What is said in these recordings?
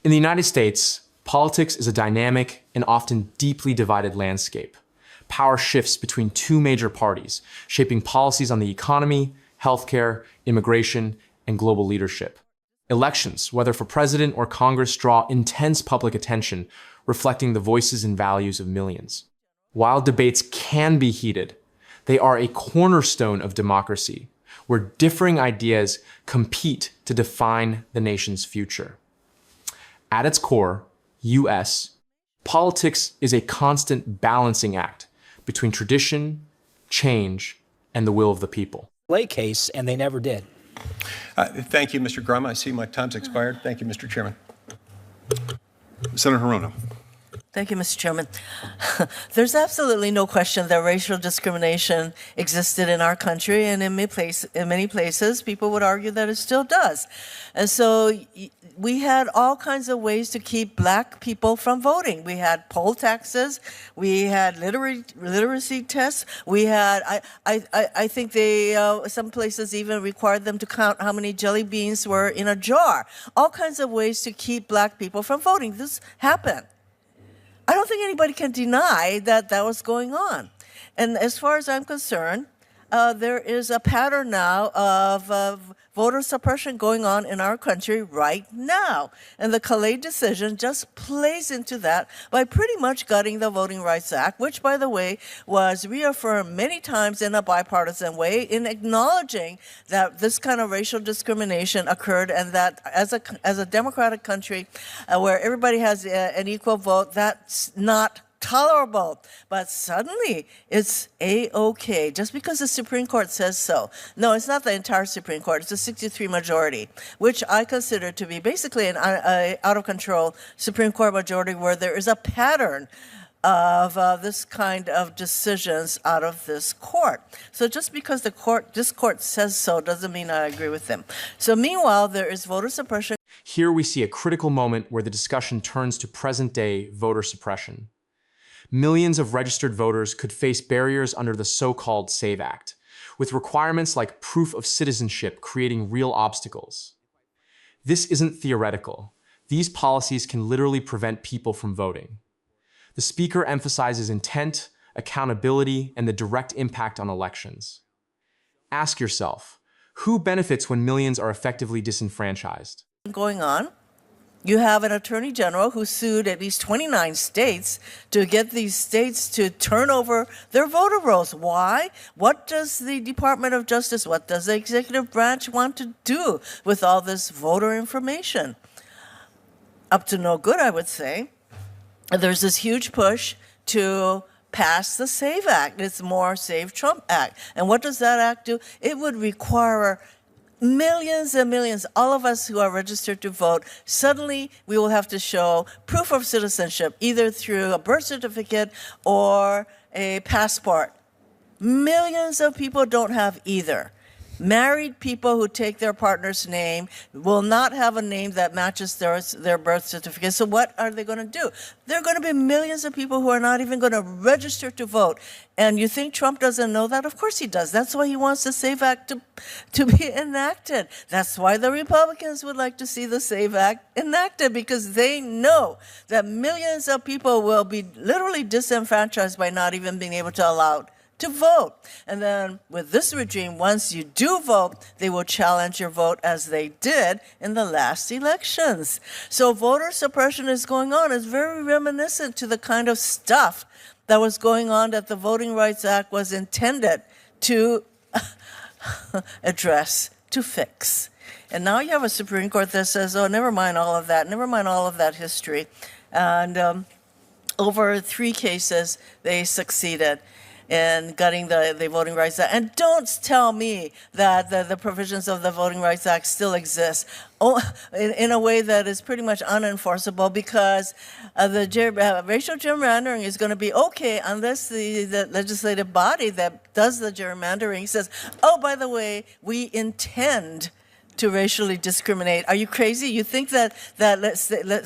In the United States, politics is a dynamic and often deeply divided landscape. Power shifts between two major parties, shaping policies on the economy, healthcare, immigration, and global leadership. Elections, whether for president or Congress, draw intense public attention, reflecting the voices and values of millions. While debates can be heated, they are a cornerstone of democracy, where differing ideas compete to define the nation's future. At its core, U.S., politics is a constant balancing act between tradition, change, and the will of the people. Klay case, and they never did. Thank you, Mr. Grum. I see my time's expired. Thank you, Mr. Chairman. Senator Hirono. Thank you, Mr. Chairman. There's absolutely no question that racial discrimination existed in our country, and in many places, people would argue that it still does. And so we had all kinds of ways to keep black people from voting. We had poll taxes, we had literacy tests, we had, I think they, some places even required them to count how many jelly beans were in a jar. All kinds of ways to keep black people from voting. This happened. I don't think anybody can deny that that was going on. And as far as I'm concerned, there is a pattern now of voter suppression going on in our country right now. And the Klay decision just plays into that by pretty much gutting the Voting Rights Act, which, by the way, was reaffirmed many times in a bipartisan way in acknowledging that this kind of racial discrimination occurred, and that as a democratic country where everybody has an equal vote, that's not tolerable. But suddenly it's A-OK, just because the Supreme Court says so. No, it's not the entire Supreme Court. It's a 63 majority, which I consider to be basically an out-of-control Supreme Court majority where there is a pattern of this kind of decisions out of this court. So just because this court says so doesn't mean I agree with them. So meanwhile, there is voter suppression. Here we see a critical moment where the discussion turns to present-day voter suppression. Millions of registered voters could face barriers under the so-called SAVE Act, with requirements like proof of citizenship creating real obstacles. This isn't theoretical. These policies can literally prevent people from voting. The speaker emphasizes intent, accountability, and the direct impact on elections. Ask yourself, who benefits when millions are effectively disenfranchised? Going on. You have an attorney general who sued at least 29 states to get these states to turn over their voter rolls. Why? What does the Department of Justice, what does the executive branch want to do with all this voter information? Up to no good, I would say. There's this huge push to pass the SAVE Act. It's more Save Trump Act. And what does that act do? It would require millions and millions, all of us who are registered to vote, suddenly we will have to show proof of citizenship, either through a birth certificate or a passport. Millions of people don't have either. Married people who take their partner's name will not have a name that matches their birth certificate. So what are they going to do? There are going to be millions of people who are not even going to register to vote. And you think Trump doesn't know that? Of course he does. That's why he wants the SAVE Act to be enacted. That's why the Republicans would like to see the SAVE Act enacted, because they know that millions of people will be literally disenfranchised by not even being able to allow to vote. And then with this regime, once you do vote, they will challenge your vote as they did in the last elections. So voter suppression is going on. It's very reminiscent to the kind of stuff that was going on that the Voting Rights Act was intended to address, to fix. And now you have a Supreme Court that says, oh, never mind all of that, never mind all of that history. And over 3 cases, they succeeded in gutting the Voting Rights Act. And don't tell me that the provisions of the Voting Rights Act still exist in a way that is pretty much unenforceable, because the racial gerrymandering is going to be okay unless the legislative body that does the gerrymandering says, oh, by the way, we intend to racially discriminate. Are you crazy? You think that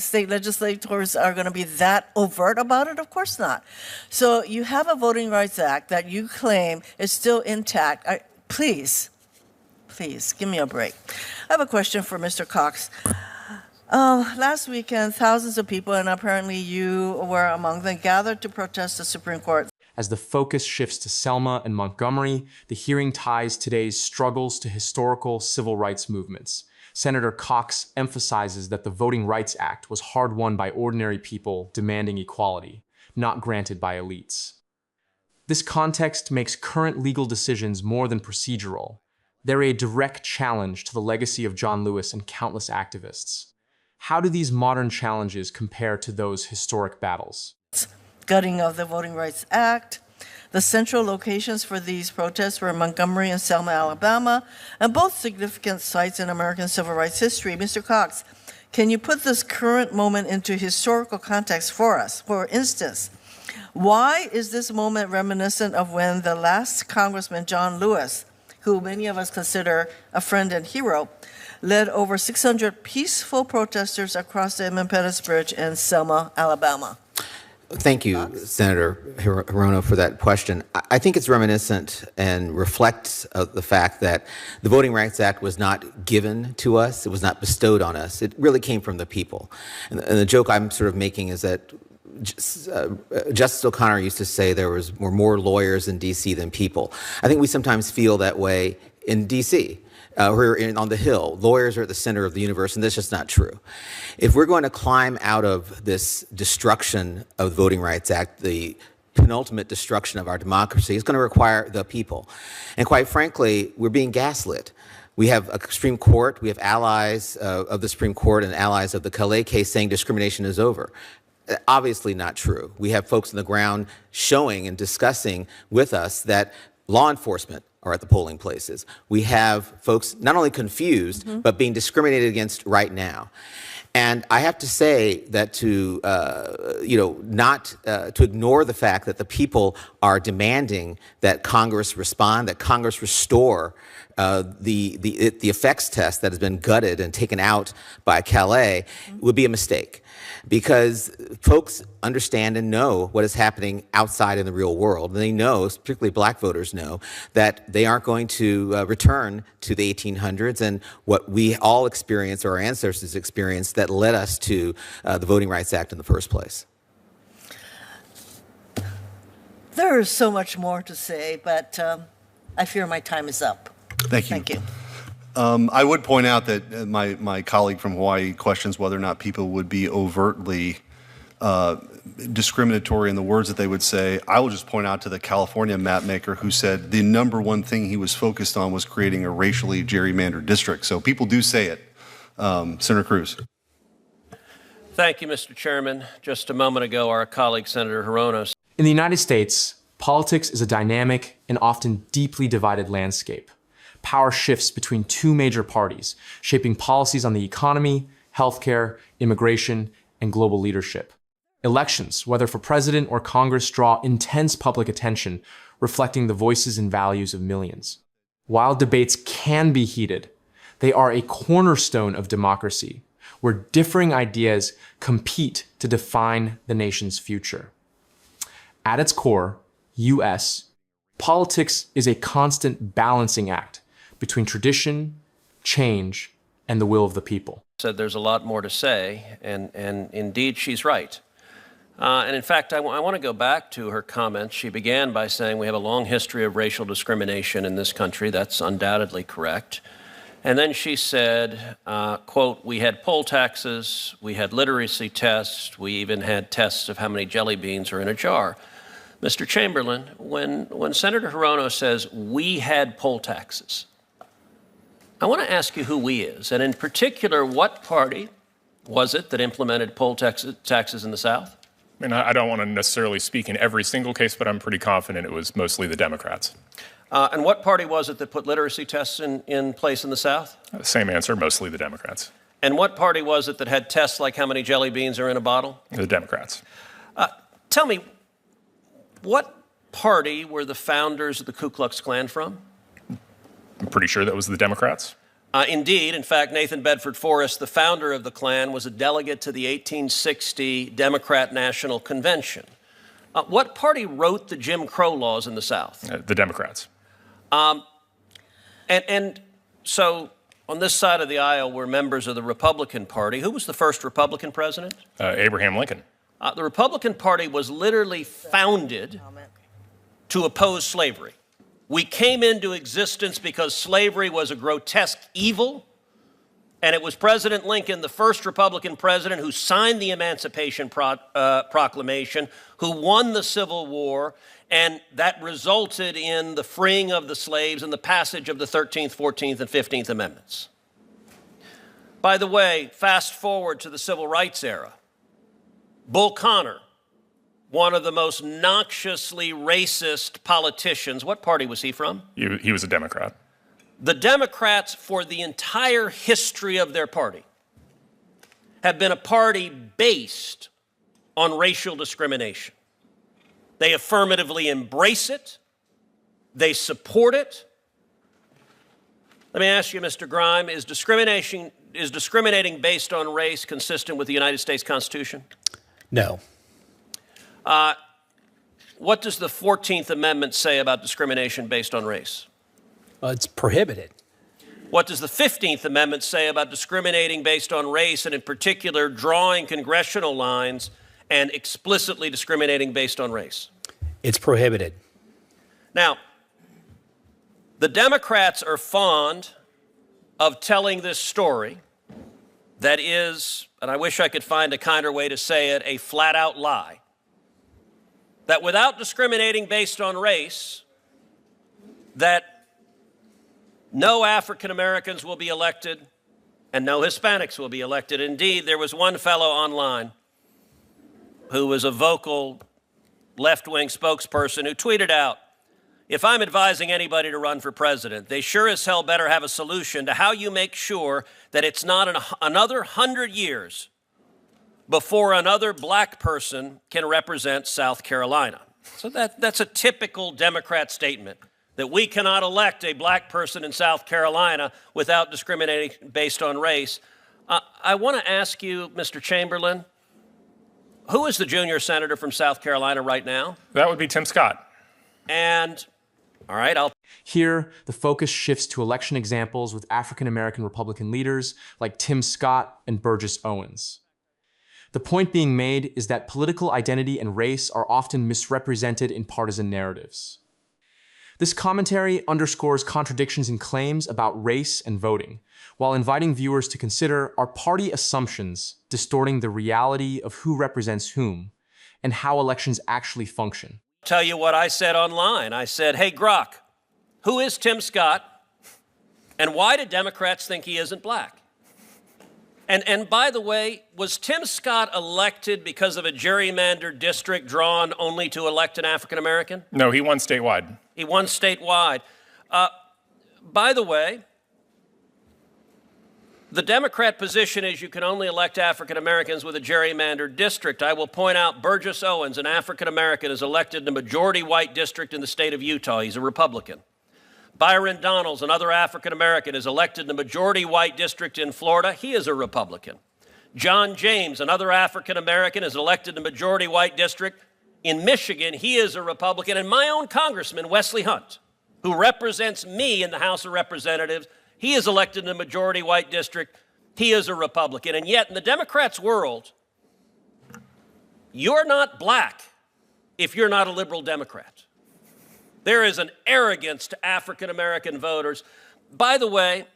state legislators are going to be that overt about it? Of course not. So you have a Voting Rights Act that you claim is still intact. Please, give me a break. I have a question for Mr. Cox. Last weekend, thousands of people, and apparently you were among them, gathered to protest the Supreme Court. As the focus shifts to Selma and Montgomery, the hearing ties today's struggles to historical civil rights movements. Senator Cox emphasizes that the Voting Rights Act was hard-won by ordinary people demanding equality, not granted by elites. This context makes current legal decisions more than procedural. They're a direct challenge to the legacy of John Lewis and countless activists. How do these modern challenges compare to those historic battles? Gutting of the Voting Rights Act. The central locations for these protests were Montgomery and Selma, Alabama, and both significant sites in American civil rights history. Mr. Cox, can you put this current moment into historical context for us? For instance, why is this moment reminiscent of when the last Congressman, John Lewis, who many of us consider a friend and hero, led over 600 peaceful protesters across the Edmund Pettus Bridge in Selma, Alabama? Thank you, Senator Hirono, for that question. I think it's reminiscent and reflects the fact that the Voting Rights Act was not given to us. It was not bestowed on us. It really came from the people. And the joke I'm sort of making is that Justice O'Connor used to say there were more lawyers in D.C. than people. I think we sometimes feel that way in D.C. We're on the Hill. Lawyers are at the center of the universe, and that's just not true. If we're going to climb out of this destruction of the Voting Rights Act, the penultimate destruction of our democracy, it's going to require the people. And quite frankly, we're being gaslit. We have a Supreme Court, we have allies of the Supreme Court and allies of the Klay case saying discrimination is over. Obviously not true. We have folks on the ground showing and discussing with us that law enforcement are at the polling places. We have folks not only confused, but being discriminated against right now. And I have to say that to ignore the fact that the people are demanding that Congress respond, that Congress restore the effects test that has been gutted and taken out by Klay would be a mistake. Because folks understand and know what is happening outside in the real world. And they know, particularly black voters know, that they aren't going to return to the 1800s and what we all experienced, or our ancestors experienced, that led us to the Voting Rights Act in the first place. There is so much more to say, but I fear my time is up. Thank you. Thank you. I would point out that my colleague from Hawaii questions whether or not people would be overtly discriminatory in the words that they would say. I will just point out to the California mapmaker who said the number one thing he was focused on was creating a racially gerrymandered district. So people do say it. Senator Cruz. Thank you, Mr. Chairman. Just a moment ago, our colleague, Senator Hirono. In the United States, politics is a dynamic and often deeply divided landscape. Power shifts between two major parties, shaping policies on the economy, healthcare, immigration, and global leadership. Elections, whether for president or Congress, draw intense public attention, reflecting the voices and values of millions. While debates can be heated, they are a cornerstone of democracy, where differing ideas compete to define the nation's future. At its core, U.S., politics is a constant balancing act between tradition, change, and the will of the people. Said there's a lot more to say, and indeed she's right. And in fact, I want to go back to her comments. She began by saying we have a long history of racial discrimination in this country. That's undoubtedly correct. And then she said, quote, we had poll taxes, we had literacy tests, we even had tests of how many jelly beans are in a jar. Mr. Chamberlain, when Senator Hirono says we had poll taxes, I want to ask you who we is, and in particular, what party was it that implemented poll taxes in the South? I mean, I don't want to necessarily speak in every single case, but I'm pretty confident it was mostly the Democrats. And what party was it that put literacy tests in place in the South? Same answer, mostly the Democrats. And what party was it that had tests like how many jelly beans are in a bottle? The Democrats. Tell me, what party were the founders of the Ku Klux Klan from? I'm pretty sure that was the Democrats. Indeed. In fact, Nathan Bedford Forrest, the founder of the Klan, was a delegate to the 1860 Democrat National Convention. What party wrote the Jim Crow laws in the South? The Democrats. And so On this side of the aisle were members of the Republican Party. Who was the first Republican president? Abraham Lincoln. The Republican Party was literally founded to oppose slavery. We came into existence because slavery was a grotesque evil, and it was President Lincoln, the first Republican president, who signed the Emancipation Proclamation, who won the Civil War, and that resulted in the freeing of the slaves and the passage of the 13th, 14th, and 15th Amendments. By the way, fast forward to the Civil Rights era. Bull Connor, one of the most noxiously racist politicians. What party was he from? He was a Democrat. The Democrats, for the entire history of their party, have been a party based on racial discrimination. They affirmatively embrace it. They support it. Let me ask you, Mr. Grime, is discriminating based on race consistent with the United States Constitution? No. What does the 14th Amendment say about discrimination based on race? Well, it's prohibited. What does the 15th Amendment say about discriminating based on race, and in particular drawing congressional lines and explicitly discriminating based on race? It's prohibited. Now, the Democrats are fond of telling this story that is, and I wish I could find a kinder way to say it, a flat-out lie. That without discriminating based on race, that no African Americans will be elected and no Hispanics will be elected. Indeed, there was one fellow online who was a vocal left-wing spokesperson who tweeted out, "If I'm advising anybody to run for president, they sure as hell better have a solution to how you make sure that it's not another 100 years before another black person can represent South Carolina." So that's a typical Democrat statement, that we cannot elect a black person in South Carolina without discriminating based on race. I want to ask you, Mr. Chamberlain, who is the junior senator from South Carolina right now? That would be Tim Scott. And, all right, Here, the focus shifts to election examples with African American Republican leaders like Tim Scott and Burgess Owens. The point being made is that political identity and race are often misrepresented in partisan narratives. This commentary underscores contradictions in claims about race and voting, while inviting viewers to consider, are party assumptions distorting the reality of who represents whom and how elections actually function. tell you what I said online. I said, hey, Grok, who is Tim Scott, and why do Democrats think he isn't black? And by the way, was Tim Scott elected because of a gerrymandered district drawn only to elect an African American? No, he won statewide. He won statewide. By the way, the Democrat position is you can only elect African Americans with a gerrymandered district. I will point out Burgess Owens, an African American, is elected in a majority white district in the state of Utah. He's a Republican. Byron Donalds, another African American, is elected in a majority white district in Florida. He is a Republican. John James, another African American, is elected in a majority white district in Michigan. He is a Republican. And my own congressman, Wesley Hunt, who represents me in the House of Representatives, he is elected in a majority white district. He is a Republican. And yet, in the Democrats' world, you're not black if you're not a liberal Democrat. There is an arrogance to African American voters. By the way,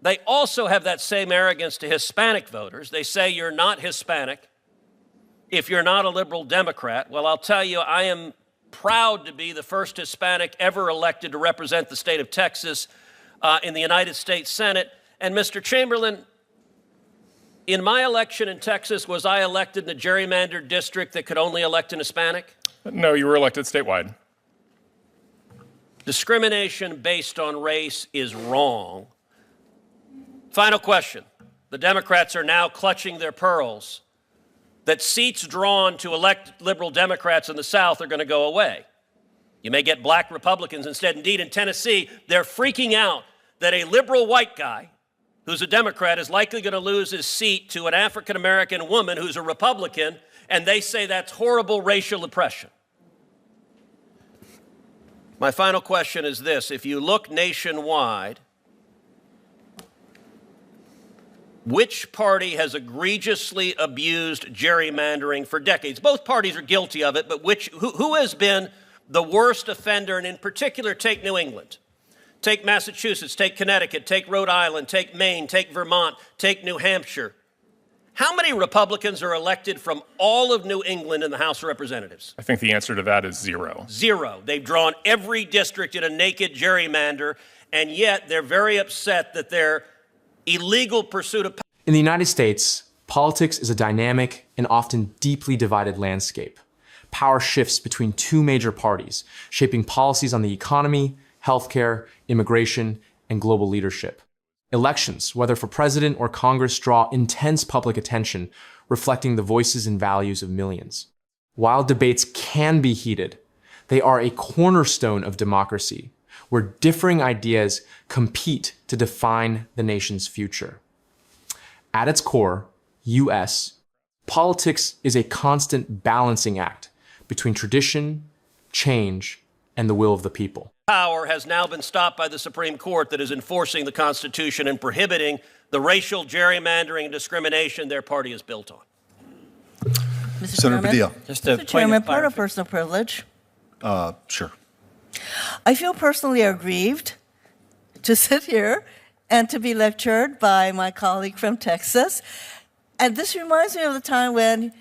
they also have that same arrogance to Hispanic voters. They say you're not Hispanic if you're not a liberal Democrat. Well, I'll tell you, I am proud to be the first Hispanic ever elected to represent the state of Texas in the United States Senate. And Mr. Chamberlain, in my election in Texas, was I elected in a gerrymandered district that could only elect an Hispanic? No, you were elected statewide. Discrimination based on race is wrong. Final question. The Democrats are now clutching their pearls that seats drawn to elect liberal Democrats in the South are going to go away. You may get black Republicans instead. Indeed, in Tennessee, they're freaking out that a liberal white guy who's a Democrat is likely going to lose his seat to an African-American woman who's a Republican, and they say that's horrible racial oppression. My final question is this. If you look nationwide, Which party has egregiously abused gerrymandering for decades? Both parties are guilty of it, but who has been the worst offender? And in particular, take New England. Take Massachusetts, take Connecticut, take Rhode Island, take Maine, take Vermont, take New Hampshire. How many Republicans are elected from all of New England in the House of Representatives? I think the answer to that is zero. Zero. They've drawn every district in a naked gerrymander, and yet they're very upset that their illegal pursuit of power. In the United States, politics is a dynamic and often deeply divided landscape. Power shifts between two major parties, shaping policies on the economy, healthcare, immigration, and global leadership. Elections, whether for president or Congress, draw intense public attention, reflecting the voices and values of millions. While debates can be heated, they are a cornerstone of democracy, where differing ideas compete to define the nation's future. At its core, U.S., politics is a constant balancing act between tradition, change, and the will of the people. Power has now been stopped by the Supreme Court that is enforcing the Constitution and prohibiting the racial gerrymandering and discrimination their party is built on. Mr. Senator Chairman? Padilla. Just a Mr. Chairman, part of personal privilege. Sure. I feel personally aggrieved to sit here and to be lectured by my colleague from Texas. And this reminds me of the time when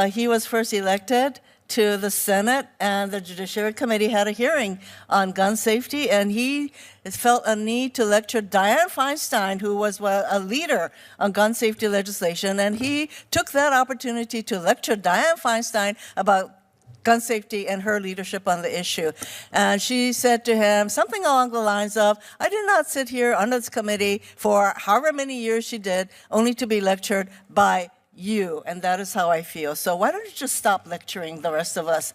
he was first elected to the Senate, and the Judiciary Committee had a hearing on gun safety, and he felt a need to lecture Dianne Feinstein, who was a leader on gun safety legislation, and he took that opportunity to lecture Dianne Feinstein about gun safety and her leadership on the issue. And she said to him something along the lines of, I did not sit here on this committee for however many years she did, only to be lectured by you, and that is how I feel. So why don't you just stop lecturing the rest of us?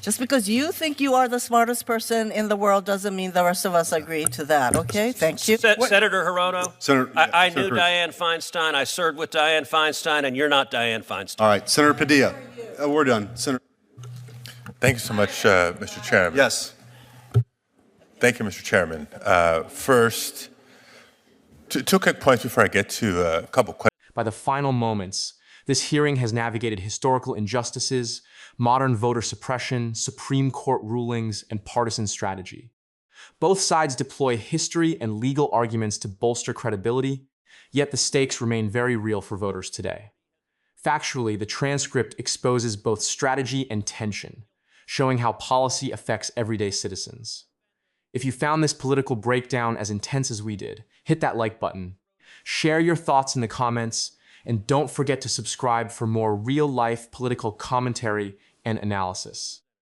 Just because you think you are the smartest person in the world doesn't mean the rest of us agree to that, okay? Thank you. Senator Hirono, Senator- I Senator knew Cruz. Dianne Feinstein. I served with Dianne Feinstein, and you're not Dianne Feinstein. All right, Senator Padilla. We're done. Senator. Thank you so much, Mr. Chairman. Yes. Thank you, Mr. Chairman. First, two quick points before I get to a couple questions. By the final moments, this hearing has navigated historical injustices, modern voter suppression, Supreme Court rulings, and partisan strategy. Both sides deploy history and legal arguments to bolster credibility, yet the stakes remain very real for voters today. Factually, the transcript exposes both strategy and tension, showing how policy affects everyday citizens. If you found this political breakdown as intense as we did, hit that like button. Share your thoughts in the comments, and don't forget to subscribe for more real-life political commentary and analysis.